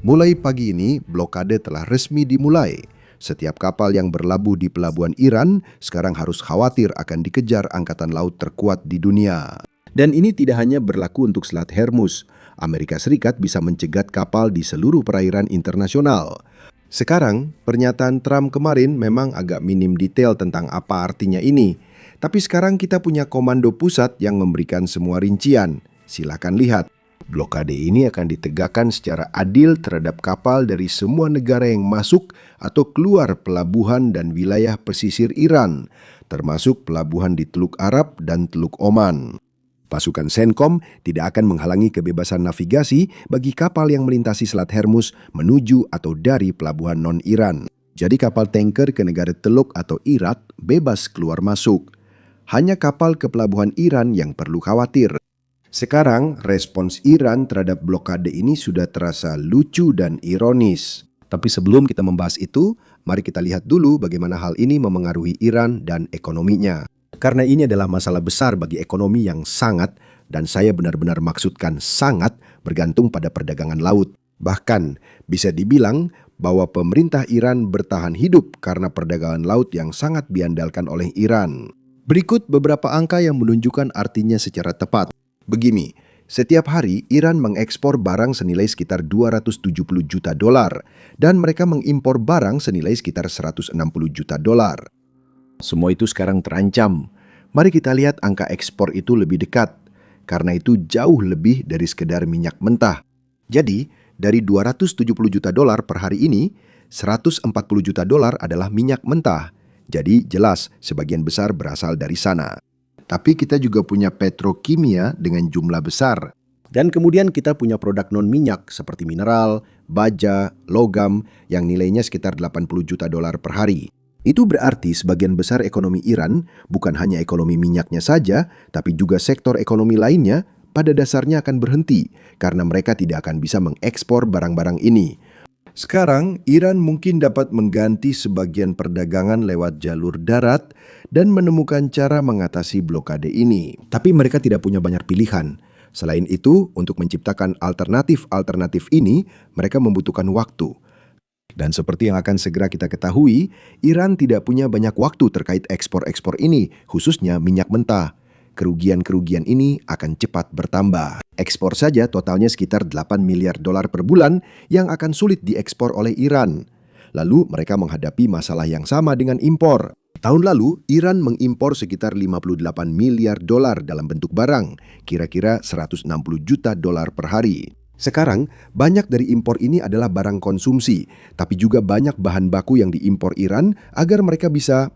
Mulai pagi ini, blokade telah resmi dimulai. Setiap kapal yang berlabuh di pelabuhan Iran sekarang harus khawatir akan dikejar angkatan laut terkuat di dunia. Dan ini tidak hanya berlaku untuk Selat Hormuz. Amerika Serikat bisa mencegat kapal di seluruh perairan internasional. Sekarang, pernyataan Trump kemarin memang agak minim detail tentang apa artinya ini. Tapi sekarang kita punya komando pusat yang memberikan semua rincian. Silakan lihat. Blokade ini akan ditegakkan secara adil terhadap kapal dari semua negara yang masuk atau keluar pelabuhan dan wilayah pesisir Iran, termasuk pelabuhan di Teluk Arab dan Teluk Oman. Pasukan CENTCOM tidak akan menghalangi kebebasan navigasi bagi kapal yang melintasi Selat Hormuz menuju atau dari pelabuhan non-Iran. Jadi kapal tanker ke negara Teluk atau Irak bebas keluar masuk. Hanya kapal ke pelabuhan Iran yang perlu khawatir. Sekarang, respons Iran terhadap blokade ini sudah terasa lucu dan ironis. Tapi sebelum kita membahas itu, mari kita lihat dulu bagaimana hal ini memengaruhi Iran dan ekonominya. Karena ini adalah masalah besar bagi ekonomi yang sangat, dan saya benar-benar maksudkan sangat, bergantung pada perdagangan laut. Bahkan, bisa dibilang bahwa pemerintah Iran bertahan hidup karena perdagangan laut yang sangat diandalkan oleh Iran. Berikut beberapa angka yang menunjukkan artinya secara tepat. Begini, setiap hari Iran mengekspor barang senilai sekitar 270 juta dolar dan mereka mengimpor barang senilai sekitar 160 juta dolar. Semua itu sekarang terancam. Mari kita lihat angka ekspor itu lebih dekat, karena itu jauh lebih dari sekedar minyak mentah. Jadi, dari 270 juta dolar per hari ini, 140 juta dolar adalah minyak mentah. Jadi jelas sebagian besar berasal dari sana. Tapi kita juga punya petrokimia dengan jumlah besar. Dan kemudian kita punya produk non-minyak seperti mineral, baja, logam yang nilainya sekitar 80 juta dolar per hari. Itu berarti sebagian besar ekonomi Iran bukan hanya ekonomi minyaknya saja, tapi juga sektor ekonomi lainnya pada dasarnya akan berhenti karena mereka tidak akan bisa mengekspor barang-barang ini. Sekarang, Iran mungkin dapat mengganti sebagian perdagangan lewat jalur darat dan menemukan cara mengatasi blokade ini. Tapi mereka tidak punya banyak pilihan. Selain itu, untuk menciptakan alternatif-alternatif ini, mereka membutuhkan waktu. Dan seperti yang akan segera kita ketahui, Iran tidak punya banyak waktu terkait ekspor-ekspor ini, khususnya minyak mentah. Kerugian-kerugian ini akan cepat bertambah. Ekspor saja totalnya sekitar 8 miliar dolar per bulan yang akan sulit diekspor oleh Iran. Lalu mereka menghadapi masalah yang sama dengan impor. Tahun lalu, Iran mengimpor sekitar 58 miliar dolar dalam bentuk barang, kira-kira 160 juta dolar per hari. Sekarang, banyak dari impor ini adalah barang konsumsi, tapi juga banyak bahan baku yang diimpor Iran agar mereka bisa,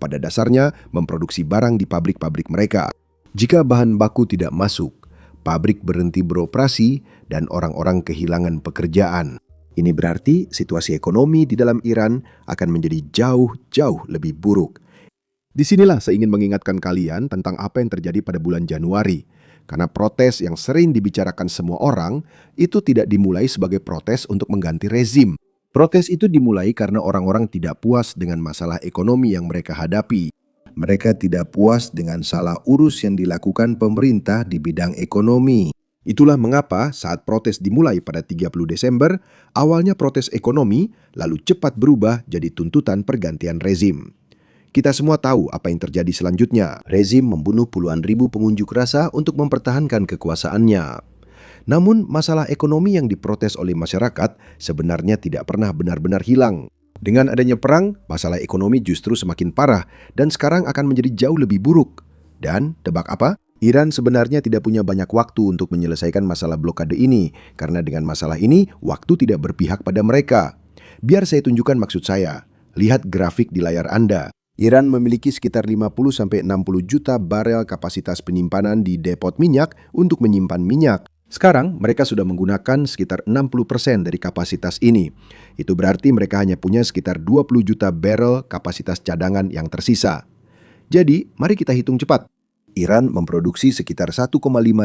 pada dasarnya, memproduksi barang di pabrik-pabrik mereka. Jika bahan baku tidak masuk, pabrik berhenti beroperasi dan orang-orang kehilangan pekerjaan. Ini berarti situasi ekonomi di dalam Iran akan menjadi jauh-jauh lebih buruk. Disinilah saya ingin mengingatkan kalian tentang apa yang terjadi pada bulan Januari. Karena protes yang sering dibicarakan semua orang itu tidak dimulai sebagai protes untuk mengganti rezim. Protes itu dimulai karena orang-orang tidak puas dengan masalah ekonomi yang mereka hadapi. Mereka tidak puas dengan salah urus yang dilakukan pemerintah di bidang ekonomi. Itulah mengapa saat protes dimulai pada 30 Desember, awalnya protes ekonomi lalu cepat berubah jadi tuntutan pergantian rezim. Kita semua tahu apa yang terjadi selanjutnya. Rezim membunuh puluhan ribu pengunjuk rasa untuk mempertahankan kekuasaannya. Namun masalah ekonomi yang diprotes oleh masyarakat sebenarnya tidak pernah benar-benar hilang. Dengan adanya perang, masalah ekonomi justru semakin parah dan sekarang akan menjadi jauh lebih buruk. Dan, tebak apa? Iran sebenarnya tidak punya banyak waktu untuk menyelesaikan masalah blokade ini, karena dengan masalah ini, waktu tidak berpihak pada mereka. Biar saya tunjukkan maksud saya. Lihat grafik di layar Anda. Iran memiliki sekitar 50-60 juta barel kapasitas penyimpanan di depot minyak untuk menyimpan minyak. Sekarang, mereka sudah menggunakan sekitar 60% dari kapasitas ini. Itu berarti mereka hanya punya sekitar 20 juta barel kapasitas cadangan yang tersisa. Jadi, mari kita hitung cepat. Iran memproduksi sekitar 1,5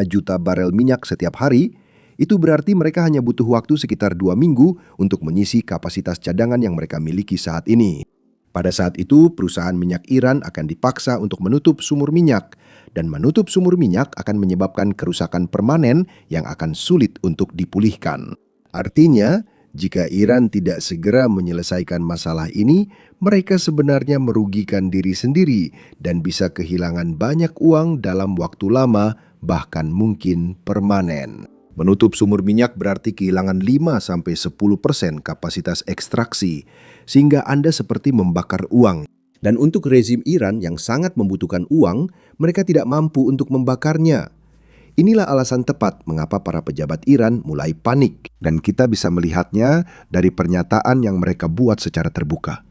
juta barel minyak setiap hari. Itu berarti mereka hanya butuh waktu sekitar 2 minggu untuk mengisi kapasitas cadangan yang mereka miliki saat ini. Pada saat itu, perusahaan minyak Iran akan dipaksa untuk menutup sumur minyak. Dan menutup sumur minyak akan menyebabkan kerusakan permanen yang akan sulit untuk dipulihkan. Artinya, Jika Iran tidak segera menyelesaikan masalah ini, mereka sebenarnya merugikan diri sendiri dan bisa kehilangan banyak uang dalam waktu lama, bahkan mungkin permanen. Menutup sumur minyak berarti kehilangan 5-10% kapasitas ekstraksi, sehingga Anda seperti membakar uang. Dan untuk rezim Iran yang sangat membutuhkan uang, mereka tidak mampu untuk membakarnya. Inilah alasan tepat mengapa para pejabat Iran mulai panik. Dan kita bisa melihatnya dari pernyataan yang mereka buat secara terbuka.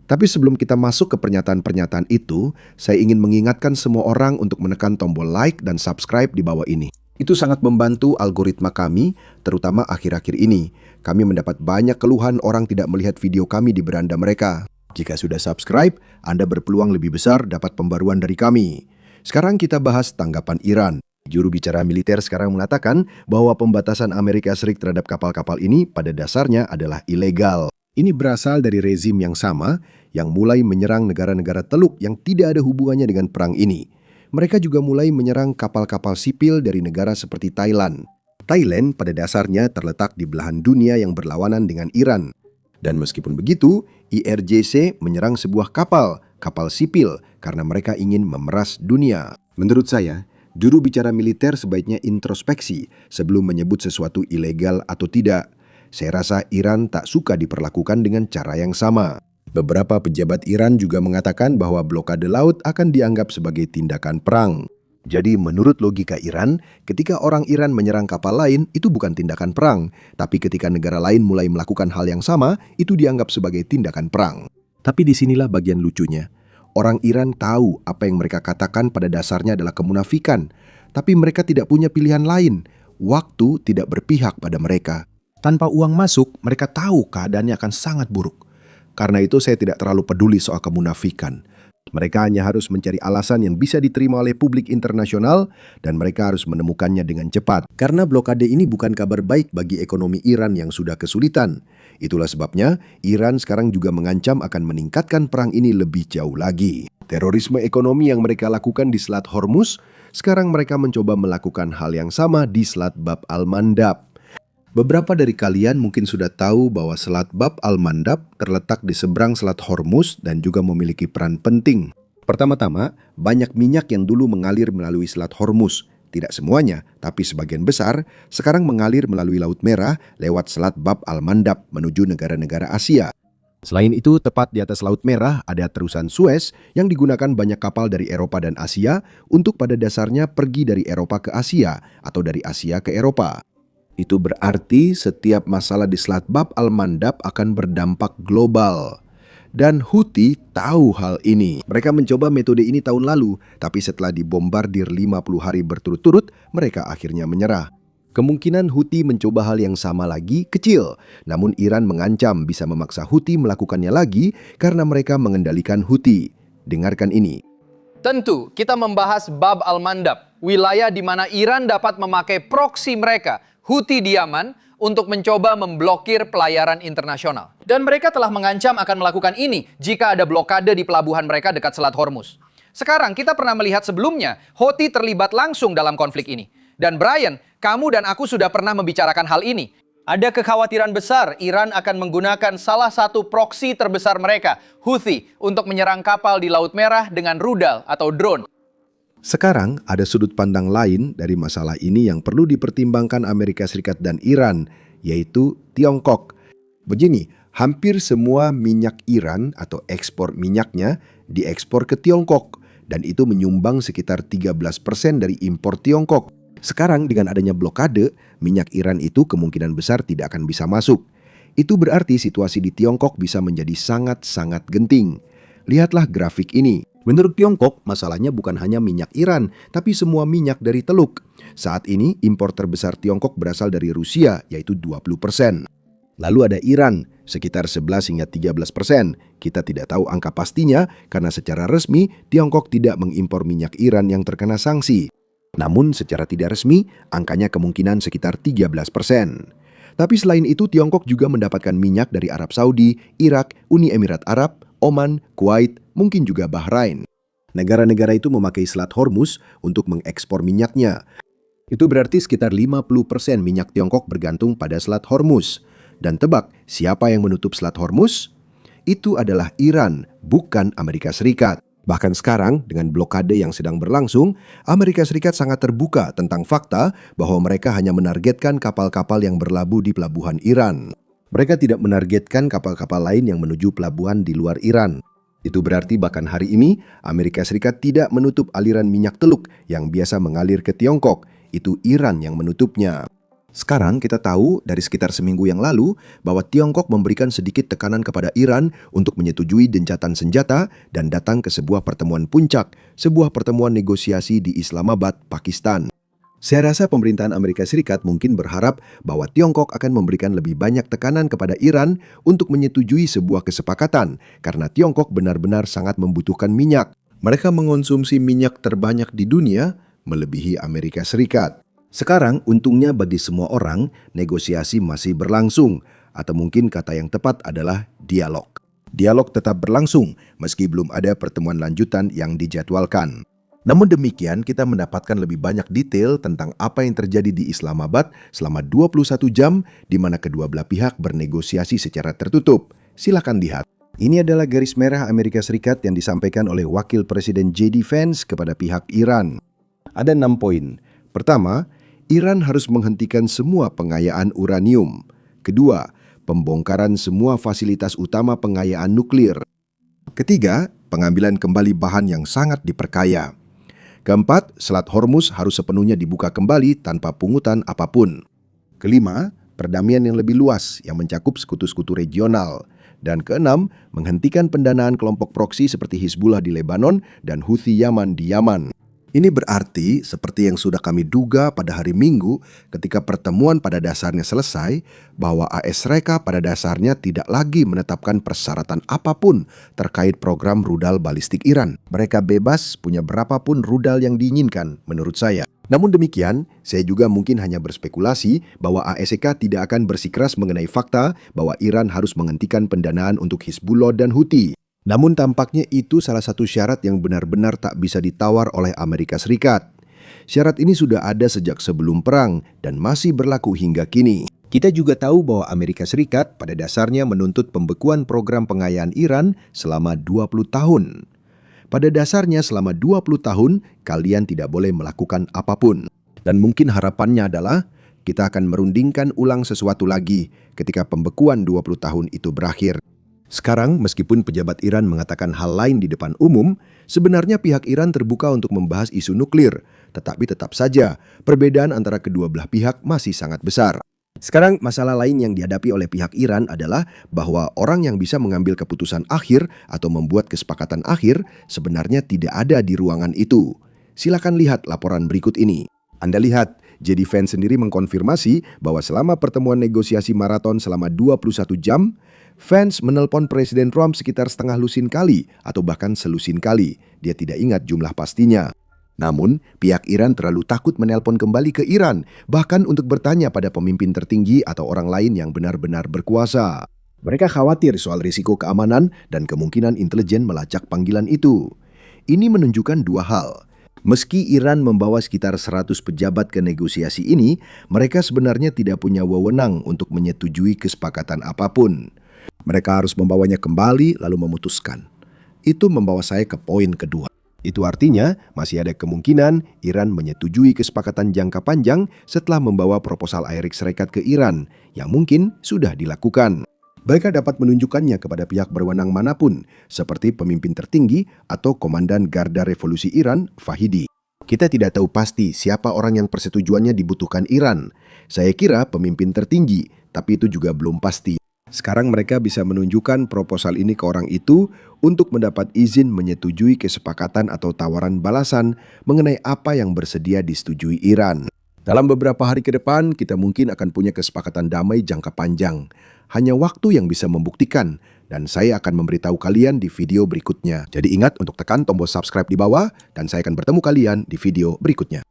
Tapi sebelum kita masuk ke pernyataan-pernyataan itu, saya ingin mengingatkan semua orang untuk menekan tombol like dan subscribe di bawah ini. Itu sangat membantu algoritma kami, terutama akhir-akhir ini. Kami mendapat banyak keluhan orang tidak melihat video kami di beranda mereka. Jika sudah subscribe, Anda berpeluang lebih besar dapat pembaruan dari kami. Sekarang kita bahas tanggapan Iran. Juru bicara militer sekarang mengatakan bahwa pembatasan Amerika Serikat terhadap kapal-kapal ini pada dasarnya adalah ilegal. Ini berasal dari rezim yang sama yang mulai menyerang negara-negara Teluk yang tidak ada hubungannya dengan perang ini. Mereka juga mulai menyerang kapal-kapal sipil dari negara seperti Thailand. Thailand pada dasarnya terletak di belahan dunia yang berlawanan dengan Iran. Dan meskipun begitu, IRGC menyerang sebuah kapal sipil karena mereka ingin memeras dunia. Menurut saya, juru bicara militer sebaiknya introspeksi sebelum menyebut sesuatu ilegal atau tidak. Saya rasa Iran tak suka diperlakukan dengan cara yang sama. Beberapa pejabat Iran juga mengatakan bahwa blokade laut akan dianggap sebagai tindakan perang. Jadi menurut logika Iran, ketika orang Iran menyerang kapal lain, itu bukan tindakan perang. Tapi ketika negara lain mulai melakukan hal yang sama, itu dianggap sebagai tindakan perang. Tapi disinilah bagian lucunya. Orang Iran tahu apa yang mereka katakan pada dasarnya adalah kemunafikan. Tapi mereka tidak punya pilihan lain. Waktu tidak berpihak pada mereka. Tanpa uang masuk, mereka tahu keadaannya akan sangat buruk. Karena itu saya tidak terlalu peduli soal kemunafikan. Mereka hanya harus mencari alasan yang bisa diterima oleh publik internasional dan mereka harus menemukannya dengan cepat. Karena blokade ini bukan kabar baik bagi ekonomi Iran yang sudah kesulitan. Itulah sebabnya Iran sekarang juga mengancam akan meningkatkan perang ini lebih jauh lagi. Terorisme ekonomi yang mereka lakukan di Selat Hormuz, sekarang mereka mencoba melakukan hal yang sama di Selat Bab al-Mandab. Beberapa dari kalian mungkin sudah tahu bahwa Selat Bab al-Mandab terletak di seberang Selat Hormuz dan juga memiliki peran penting. Pertama-tama, banyak minyak yang dulu mengalir melalui Selat Hormuz. Tidak semuanya, tapi sebagian besar sekarang mengalir melalui Laut Merah lewat Selat Bab al-Mandab menuju negara-negara Asia. Selain itu, tepat di atas Laut Merah ada terusan Suez yang digunakan banyak kapal dari Eropa dan Asia untuk pada dasarnya pergi dari Eropa ke Asia atau dari Asia ke Eropa. Itu berarti setiap masalah di Selat Bab al-Mandab akan berdampak global. Dan Houthi tahu hal ini. Mereka mencoba metode ini tahun lalu, tapi setelah dibombardir 50 hari berturut-turut, mereka akhirnya menyerah. Kemungkinan Houthi mencoba hal yang sama lagi kecil, namun Iran mengancam bisa memaksa Houthi melakukannya lagi karena mereka mengendalikan Houthi. Dengarkan ini. Tentu, kita membahas Bab al-Mandab, wilayah di mana Iran dapat memakai proksi mereka, Houthi di Yaman, untuk mencoba memblokir pelayaran internasional. Dan mereka telah mengancam akan melakukan ini jika ada blokade di pelabuhan mereka dekat Selat Hormuz. Sekarang kita pernah melihat sebelumnya, Houthi terlibat langsung dalam konflik ini. Dan Brian, kamu dan aku sudah pernah membicarakan hal ini. Ada kekhawatiran besar Iran akan menggunakan salah satu proksi terbesar mereka, Houthi, untuk menyerang kapal di Laut Merah dengan rudal atau drone. Sekarang ada sudut pandang lain dari masalah ini yang perlu dipertimbangkan Amerika Serikat dan Iran, yaitu Tiongkok. Begini, hampir semua minyak Iran atau ekspor minyaknya diekspor ke Tiongkok, dan itu menyumbang sekitar 13% dari impor Tiongkok. Sekarang dengan adanya blokade, minyak Iran itu kemungkinan besar tidak akan bisa masuk. Itu berarti situasi di Tiongkok bisa menjadi sangat-sangat genting. Lihatlah grafik ini. Menurut Tiongkok, masalahnya bukan hanya minyak Iran, tapi semua minyak dari Teluk. Saat ini, impor terbesar Tiongkok berasal dari Rusia, yaitu 20%. Lalu ada Iran, sekitar 11 hingga 13%. Kita tidak tahu angka pastinya, karena secara resmi, Tiongkok tidak mengimpor minyak Iran yang terkena sanksi. Namun, secara tidak resmi, angkanya kemungkinan sekitar 13%. Tapi selain itu, Tiongkok juga mendapatkan minyak dari Arab Saudi, Irak, Uni Emirat Arab, Oman, Kuwait, mungkin juga Bahrain. Negara-negara itu memakai Selat Hormuz untuk mengekspor minyaknya. Itu berarti sekitar 50% minyak Tiongkok bergantung pada Selat Hormuz. Dan tebak, siapa yang menutup Selat Hormuz? Itu adalah Iran, bukan Amerika Serikat. Bahkan sekarang, dengan blokade yang sedang berlangsung, Amerika Serikat sangat terbuka tentang fakta bahwa mereka hanya menargetkan kapal-kapal yang berlabuh di pelabuhan Iran. Mereka tidak menargetkan kapal-kapal lain yang menuju pelabuhan di luar Iran. Itu berarti bahkan hari ini, Amerika Serikat tidak menutup aliran minyak teluk yang biasa mengalir ke Tiongkok. Itu Iran yang menutupnya. Sekarang kita tahu dari sekitar seminggu yang lalu bahwa Tiongkok memberikan sedikit tekanan kepada Iran untuk menyetujui gencatan senjata dan datang ke sebuah pertemuan puncak, sebuah pertemuan negosiasi di Islamabad, Pakistan. Saya rasa pemerintahan Amerika Serikat mungkin berharap bahwa Tiongkok akan memberikan lebih banyak tekanan kepada Iran untuk menyetujui sebuah kesepakatan karena Tiongkok benar-benar sangat membutuhkan minyak. Mereka mengonsumsi minyak terbanyak di dunia, melebihi Amerika Serikat. Sekarang, untungnya bagi semua orang, negosiasi masih berlangsung, atau mungkin kata yang tepat adalah dialog. Dialog tetap berlangsung, meski belum ada pertemuan lanjutan yang dijadwalkan. Namun demikian, kita mendapatkan lebih banyak detail tentang apa yang terjadi di Islamabad selama 21 jam, di mana kedua belah pihak bernegosiasi secara tertutup. Silakan lihat. Ini adalah garis merah Amerika Serikat yang disampaikan oleh Wakil Presiden J.D. Vance kepada pihak Iran. Ada 6 poin. Pertama, Iran harus menghentikan semua pengayaan uranium. Kedua, pembongkaran semua fasilitas utama pengayaan nuklir. Ketiga, pengambilan kembali bahan yang sangat diperkaya. Keempat, Selat Hormuz harus sepenuhnya dibuka kembali tanpa pungutan apapun. Kelima, perdamaian yang lebih luas yang mencakup sekutu-sekutu regional. Dan keenam, menghentikan pendanaan kelompok proksi seperti Hizbullah di Lebanon dan Houthi Yaman di Yaman. Ini berarti, seperti yang sudah kami duga pada hari Minggu ketika pertemuan pada dasarnya selesai, bahwa AS Reka pada dasarnya tidak lagi menetapkan persyaratan apapun terkait program rudal balistik Iran. Mereka bebas punya berapapun rudal yang diinginkan, menurut saya. Namun demikian, saya juga mungkin hanya berspekulasi bahwa ASEK tidak akan bersikeras mengenai fakta bahwa Iran harus menghentikan pendanaan untuk Hizbullah dan Houthi. Namun tampaknya itu salah satu syarat yang benar-benar tak bisa ditawar oleh Amerika Serikat. Syarat ini sudah ada sejak sebelum perang dan masih berlaku hingga kini. Kita juga tahu bahwa Amerika Serikat pada dasarnya menuntut pembekuan program pengayaan Iran selama 20 tahun. Pada dasarnya selama 20 tahun, kalian tidak boleh melakukan apapun. Dan mungkin harapannya adalah kita akan merundingkan ulang sesuatu lagi ketika pembekuan 20 tahun itu berakhir. Sekarang, meskipun pejabat Iran mengatakan hal lain di depan umum, sebenarnya pihak Iran terbuka untuk membahas isu nuklir. Tetapi tetap saja, perbedaan antara kedua belah pihak masih sangat besar. Sekarang, masalah lain yang dihadapi oleh pihak Iran adalah bahwa orang yang bisa mengambil keputusan akhir atau membuat kesepakatan akhir sebenarnya tidak ada di ruangan itu. Silakan lihat laporan berikut ini. Anda lihat, J.D. Vance sendiri mengkonfirmasi bahwa selama pertemuan negosiasi maraton selama 21 jam, Vance menelpon Presiden Trump sekitar setengah lusin kali atau bahkan selusin kali. Dia tidak ingat jumlah pastinya. Namun, pihak Iran terlalu takut menelpon kembali ke Iran, bahkan untuk bertanya pada pemimpin tertinggi atau orang lain yang benar-benar berkuasa. Mereka khawatir soal risiko keamanan dan kemungkinan intelijen melacak panggilan itu. Ini menunjukkan dua hal. Meski Iran membawa sekitar 100 pejabat ke negosiasi ini, mereka sebenarnya tidak punya wewenang untuk menyetujui kesepakatan apapun. Mereka harus membawanya kembali lalu memutuskan. Itu membawa saya ke poin kedua. Itu artinya masih ada kemungkinan Iran menyetujui kesepakatan jangka panjang setelah membawa proposal Amerika Serikat ke Iran yang mungkin sudah dilakukan. Mereka dapat menunjukkannya kepada pihak berwenang manapun seperti pemimpin tertinggi atau Komandan Garda Revolusi Iran, Fahidi. Kita tidak tahu pasti siapa orang yang persetujuannya dibutuhkan Iran. Saya kira pemimpin tertinggi, tapi itu juga belum pasti. Sekarang mereka bisa menunjukkan proposal ini ke orang itu untuk mendapat izin menyetujui kesepakatan atau tawaran balasan mengenai apa yang bersedia disetujui Iran. Dalam beberapa hari ke depan, kita mungkin akan punya kesepakatan damai jangka panjang. Hanya waktu yang bisa membuktikan, dan saya akan memberitahu kalian di video berikutnya. Jadi ingat untuk tekan tombol subscribe di bawah, dan saya akan bertemu kalian di video berikutnya.